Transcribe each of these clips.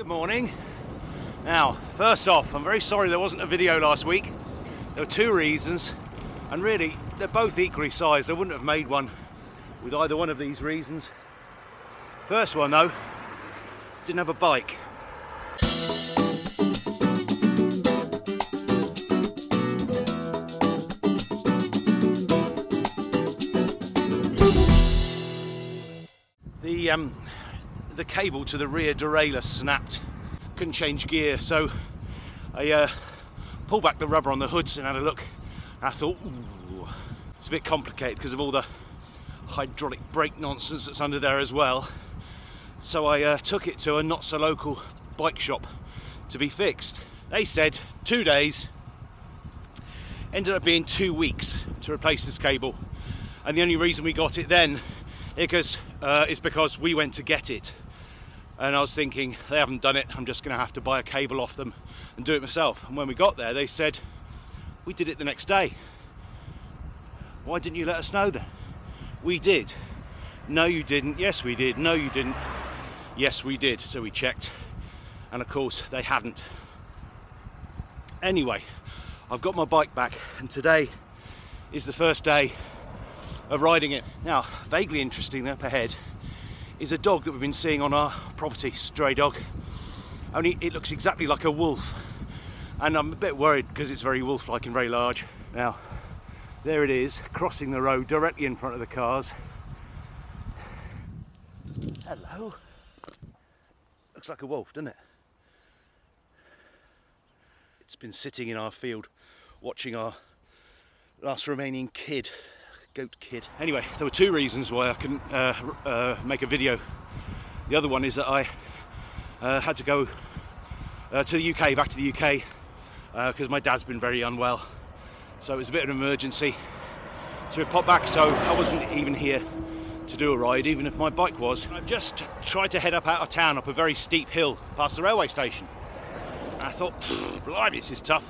Good morning. Now, first off, I'm very sorry there wasn't a video last week. There were two reasons, and really, they're both equally sized. I wouldn't have made one with either one of these reasons. First one though, didn't have a bike. The cable to the rear derailleur snapped. Couldn't change gear, so I pulled back the rubber on the hoods and had a look. I thought, ooh, it's a bit complicated because of all the hydraulic brake nonsense that's under there as well. So I took it to a not so local bike shop to be fixed. They said 2 days. Ended up being 2 weeks to replace this cable, and the only reason we got it then is because we went to get it, and I was thinking, they haven't done it, I'm just going to have to buy a cable off them and do it myself. And when we got there, they said, we did it the next day. Why didn't you let us know then? We did. No, you didn't. Yes, we did. No, you didn't. Yes, we did. So we checked, and of course they hadn't. Anyway, I've got my bike back, and today is the first day of riding it. Now, vaguely interesting up ahead is a dog that we've been seeing on our property, stray dog. Only it looks exactly like a wolf, and I'm a bit worried because it's very wolf-like and very large. Now, there it is, crossing the road directly in front of the cars. Hello. Looks like a wolf, doesn't it? It's been sitting in our field watching our last remaining kid, goat kid. Anyway, there were two reasons why I couldn't make a video. The other one is that I had to go to the UK, back to the UK, because my dad's been very unwell. So it was a bit of an emergency. So we popped back, so I wasn't even here to do a ride, even if my bike was. I've just tried to head up out of town, up a very steep hill, past the railway station. And I thought, blimey, this is tough.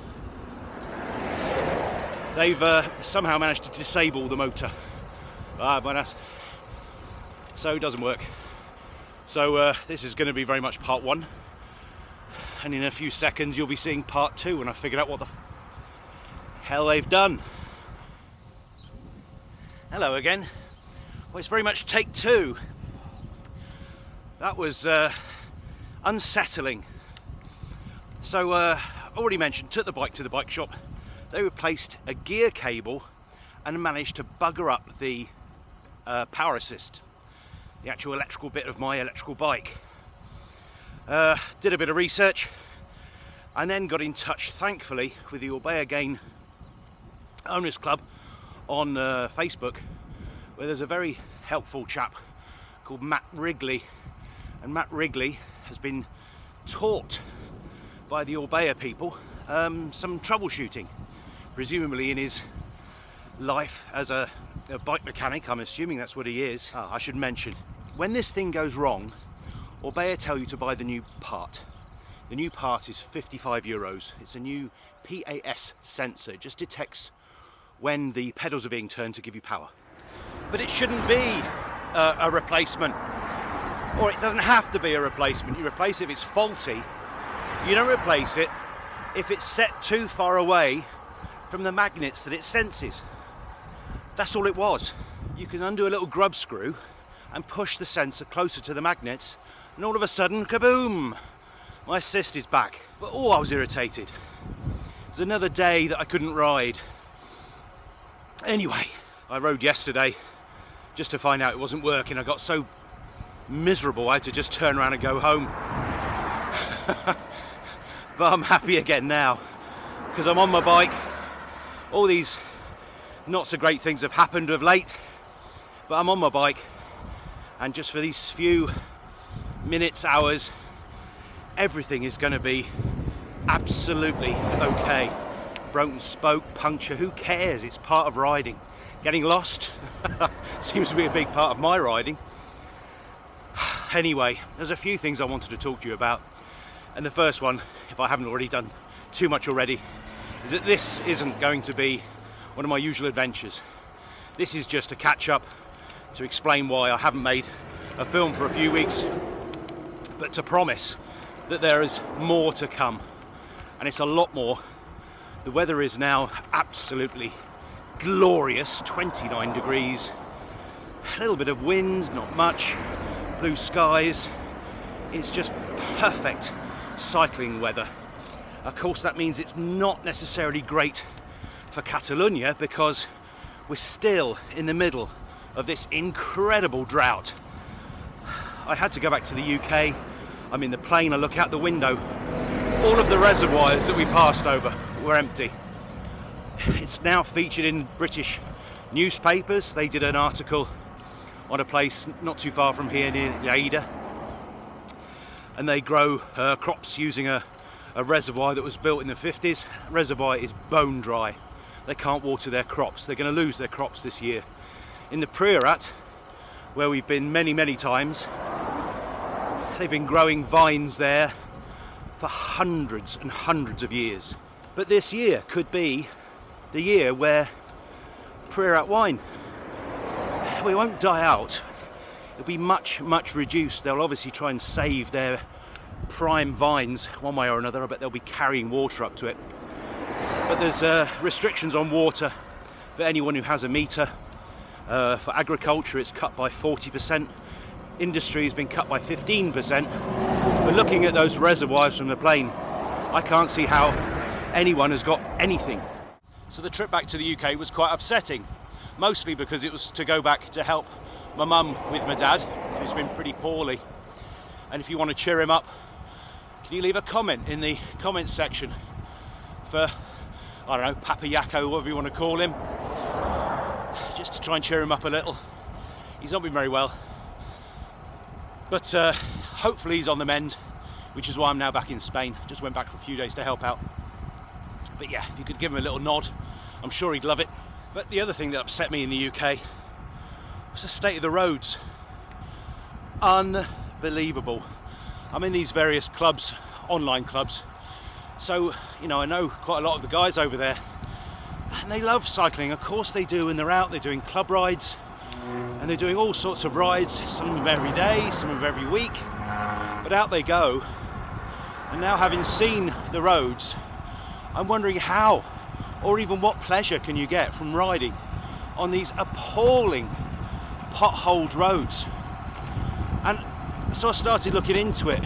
They've somehow managed to disable the motor, so it doesn't work. So this is going to be very much part one, and in a few seconds you'll be seeing part two when I figured out what the hell they've done. Hello again. Well, it's very much take two. That was unsettling. So already mentioned, took the bike to the bike shop. They replaced a gear cable and managed to bugger up the power assist, the actual electrical bit of my electrical bike. Did a bit of research and then got in touch, thankfully, with the Orbea Owners Club on Facebook, where there's a very helpful chap called Matt Wrigley, and Matt Wrigley has been taught by the Orbea people some troubleshooting, presumably in his life as a bike mechanic. I'm assuming that's what he is. I should mention, when this thing goes wrong, Orbea tell you to buy the new part. The new part is 55 euros. It's a new PAS sensor. It just detects when the pedals are being turned to give you power. But it shouldn't be a replacement, or it doesn't have to be a replacement. You replace it if it's faulty. You don't replace it if it's set too far away from the magnets that it senses. That's all it was. You can undo a little grub screw and push the sensor closer to the magnets, and all of a sudden, kaboom! My assist is back. But I was irritated. It was another day that I couldn't ride. Anyway, I rode yesterday just to find out it wasn't working. I got so miserable I had to just turn around and go home. But I'm happy again now because I'm on my bike. All these not so great things have happened of late, but I'm on my bike, and just for these few minutes, hours, everything is going to be absolutely okay. Broken spoke, puncture, who cares? It's part of riding. Getting lost seems to be a big part of my riding. Anyway, there's a few things I wanted to talk to you about, and the first one, if I haven't already done too much already, is that this isn't going to be one of my usual adventures. This is just a catch up to explain why I haven't made a film for a few weeks, but to promise that there is more to come, and it's a lot more. The weather is now absolutely glorious, 29 degrees, a little bit of wind, not much, blue skies. It's just perfect cycling weather. Of course, that means it's not necessarily great for Catalonia because we're still in the middle of this incredible drought. I had to go back to the UK. I'm in the plane, I look out the window. All of the reservoirs that we passed over were empty. It's now featured in British newspapers. They did an article on a place not too far from here near Lleida, and they grow crops using a reservoir that was built in the 50s. The reservoir is bone dry. They can't water their crops. They're going to lose their crops this year. In the Priorat, where we've been many times, they've been growing vines there for hundreds and hundreds of years. But this year could be the year where Priorat wine, we won't die out. It'll be much reduced. They'll obviously try and save their prime vines one way or another. I bet they'll be carrying water up to it. But there's restrictions on water for anyone who has a meter. For agriculture, it's cut by 40%. Industry has been cut by 15%. But looking at those reservoirs from the plane, I can't see how anyone has got anything. So the trip back to the UK was quite upsetting, mostly because it was to go back to help my mum with my dad, who's been pretty poorly. And if you want to cheer him up, can you leave a comment in the comments section for, I don't know, Papa Yako, whatever you want to call him, just to try and cheer him up a little. He's not been very well, but hopefully he's on the mend, which is why I'm now back in Spain. Just went back for a few days to help out. But yeah, if you could give him a little nod, I'm sure he'd love it. But the other thing that upset me in the UK was the state of the roads. Unbelievable. I'm in these various clubs, online clubs, so you know, I know quite a lot of the guys over there, and they love cycling. Of course they do, and they're out, they're doing club rides, and they're doing all sorts of rides, some of them every day, some of them every week, but out they go. And now, having seen the roads, I'm wondering how, or even what pleasure can you get from riding on these appalling potholed roads. And so I started looking into it.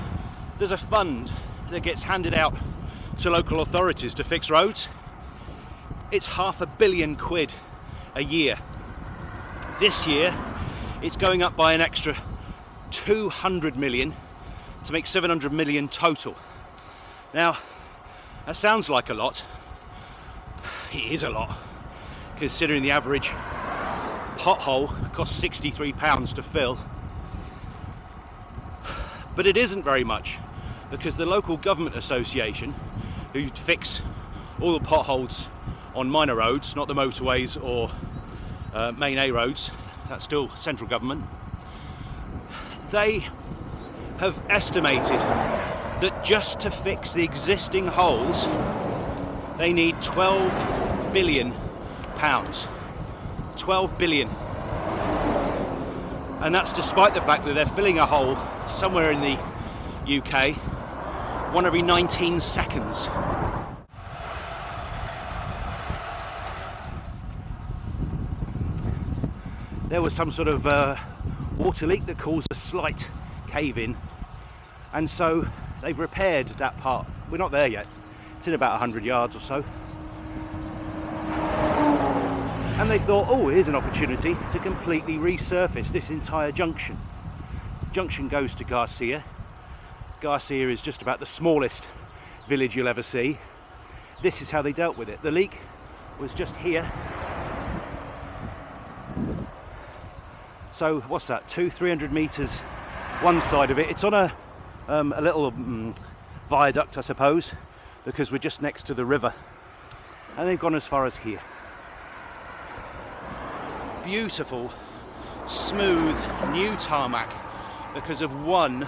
There's a fund that gets handed out to local authorities to fix roads. It's £500 million a year. This year it's going up by an extra 200 million to make 700 million total. Now that sounds like a lot. It is a lot, considering the average pothole costs £63 to fill. But it isn't very much, because the local government association, who fix all the potholes on minor roads, not the motorways or main A roads, that's still central government, they have estimated that just to fix the existing holes they need £12 billion. 12 billion. And that's despite the fact that they're filling a hole somewhere in the UK one every 19 seconds. There was some sort of water leak that caused a slight cave-in, and so they've repaired that part. We're not there yet. It's in about 100 yards or so. And they thought, oh, here's an opportunity to completely resurface this entire junction. Junction goes to Garcia. Garcia is just about the smallest village you'll ever see. This is how they dealt with it. The leak was just here. So what's that, 200-300 meters one side of it. It's on a little viaduct, I suppose, because we're just next to the river, and they've gone as far as here. Beautiful, smooth, new tarmac because of one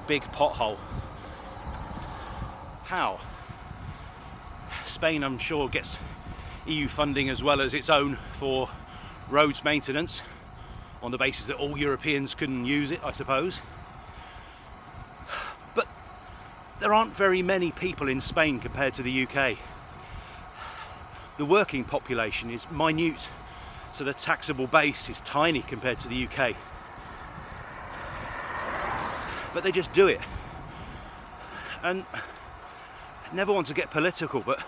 big pothole. How? Spain, I'm sure, gets EU funding as well as its own for roads maintenance, on the basis that all Europeans couldn't use it, I suppose. But there aren't very many people in Spain compared to the UK. The working population is minute, so the taxable base is tiny compared to the UK. But they just do it. And I never want to get political, but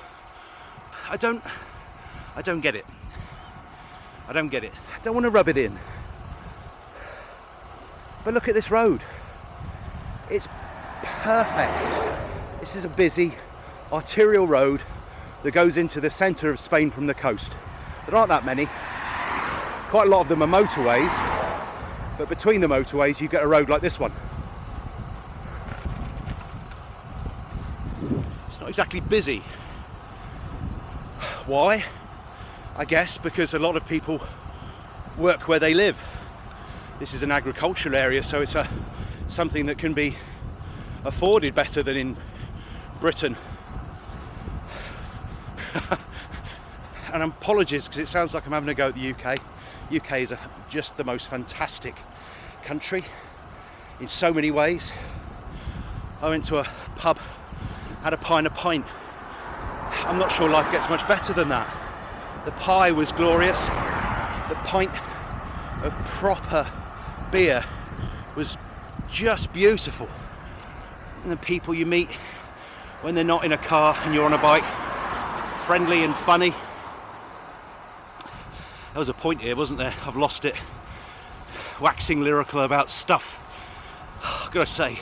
I don't get it. I don't get it. I don't want to rub it in. But look at this road. It's perfect. This is a busy arterial road that goes into the centre of Spain from the coast. There aren't that many. Quite a lot of them are motorways, but between the motorways you get a road like this one. It's not exactly busy. Why? I guess because a lot of people work where they live. This is an agricultural area, so it's something that can be afforded better than in Britain. And apologies because it sounds like I'm having a go at the UK. UK is just the most fantastic country in so many ways. I went to a pub, had a pint. I'm not sure life gets much better than that. The pie was glorious. The pint of proper beer was just beautiful. And the people you meet when they're not in a car and you're on a bike, friendly and funny. There was a point here, wasn't there? I've lost it. Waxing lyrical about stuff. I've got to say,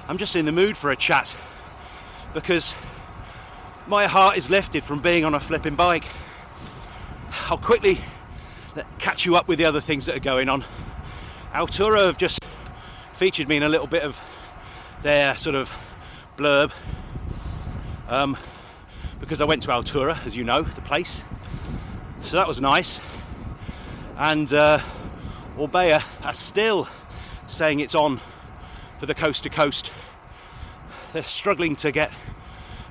I'm just in the mood for a chat because my heart is lifted from being on a flipping bike. I'll quickly catch you up with the other things that are going on. Altura have just featured me in a little bit of their sort of blurb because I went to Altura, as you know, the place. So that was nice. And Orbea are still saying it's on for the coast to coast. They're struggling to get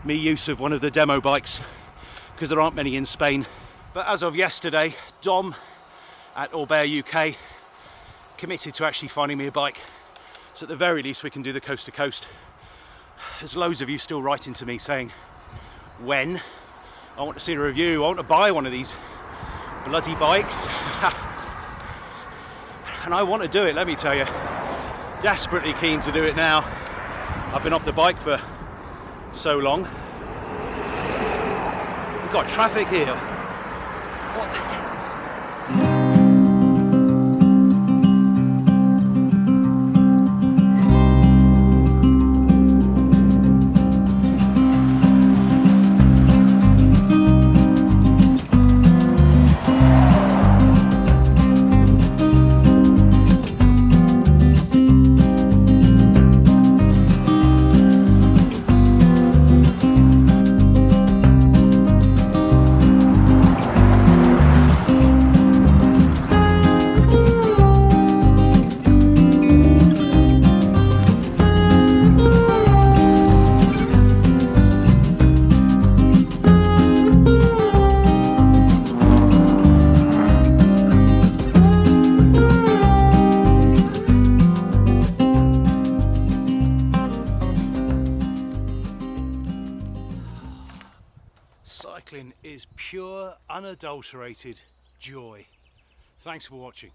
me use of one of the demo bikes because there aren't many in Spain. But as of yesterday, Dom at Orbea UK committed to actually finding me a bike. So at the very least we can do the coast to coast. There's loads of you still writing to me saying when. I want to see a review, I want to buy one of these bloody bikes. And I want to do it, let me tell you. Desperately keen to do it now. I've been off the bike for so long. We've got traffic here. What the hell? Cycling is pure, unadulterated joy. Thanks for watching.